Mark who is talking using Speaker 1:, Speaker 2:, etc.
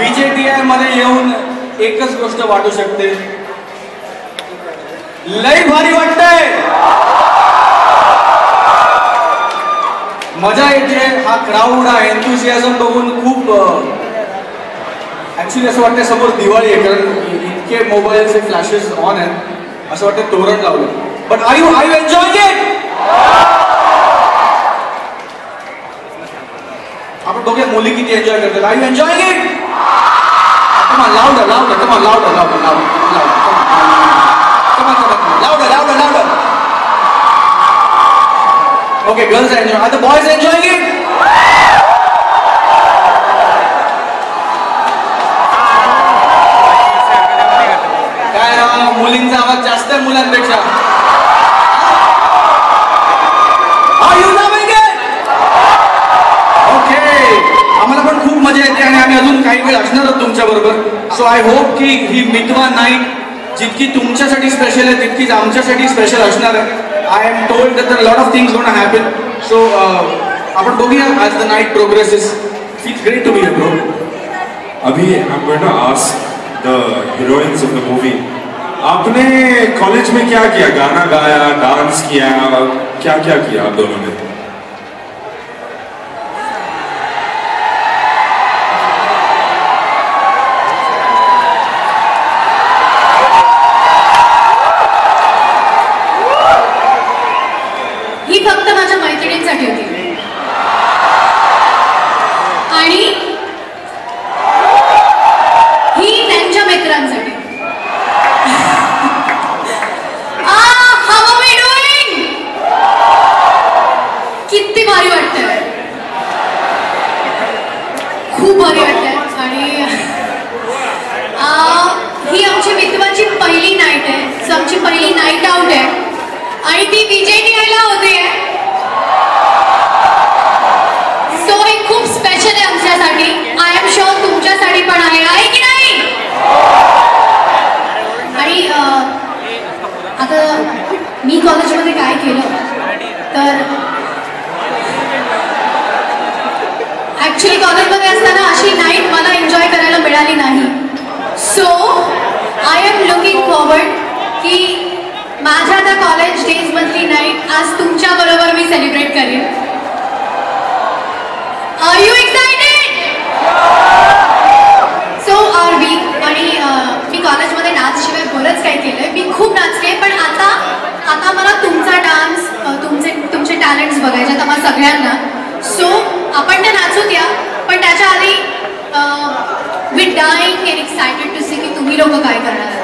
Speaker 1: VJTI मध्ये येऊन एकच गोष्ट वाटू शकते, लय भारी वाटतंय, मजा येते. हा क्राऊड, हा एन्थुसियाझम बघून खूप ऍक्च्युली असं वाटतं समोर दिवाळी आहे, कारण इतके मोबाईलचे फ्लॅशेस ऑन आहेत, असं वाटतं तोरण लावलं. But I you enjoying it? आपण बघूया मुली किती एन्जॉय करतात. I you enjoying it? Come on, louder, louder, come on, louder, louder, louder, louder. Come on, come on, louder, louder, louder. Okay, girls are enjoying. Are the boys enjoying it? काय राव, मुलींचा आवाज जास्त आहे मुलांपेक्षा. Are you loving it? Okay. आम्हाला पण खूप मजा येते आणि आम्ही अजून काही वेळ असणार आहोत तुमच्या बरोबर. सो आय होप की ही मितवा नाईट जितकी तुमच्यासाठी स्पेशल आहे तितकीच आमच्यासाठी स्पेशल असणार आहे. I am told that lot of things gonna happen. So आपण बघूया as the night progresses. It's great to be here bro.
Speaker 2: अभी I am going to ask the heroines of the movie, आपने college में क्या KIA? गाना गाया, dance KIA, क्या क्या किया आप दोनों ने?
Speaker 3: ही फक्त माझ्या मैत्रिणींसाठी होती आणि ही त्यांच्या मित्रांसाठी. How are we doing? किती भारी वाटतंय, खूप भारी वाटतंय. आणि ही आमची मित्राची पहिली नाईट आहे, सो आमची पहिली नाईट आउट आहे आणि ती VJTIला होते. सो हे खूप स्पेशल आहे आमच्यासाठी. आय एम शुअर तुमच्यासाठी पण आहे की नाही? आणि आता मी कॉलेजमध्ये काय केलं तर ऍक्च्युली कॉलेजमध्ये असताना अशी नाईट मला एन्जॉय करायला मिळाली नाही. So I am looking forward की माझ्या त्या कॉलेज डेज मधली नाईट आज तुमच्या बरोबर मी सेलिब्रेट करेन. Are you excited? So are we. आणि मी कॉलेजमध्ये नाच शिवाय बरंच काही केलंय, मी खूप नाचले. पण आता मला तुमचा डान्स, तुमचे टॅलेंट्स बघायचे आहेत आम्हाला सगळ्यांना. सो आपण ते नाचूत या, पण त्याच्या आधी we dying and excited to see की तुम्ही लोक काय करणार.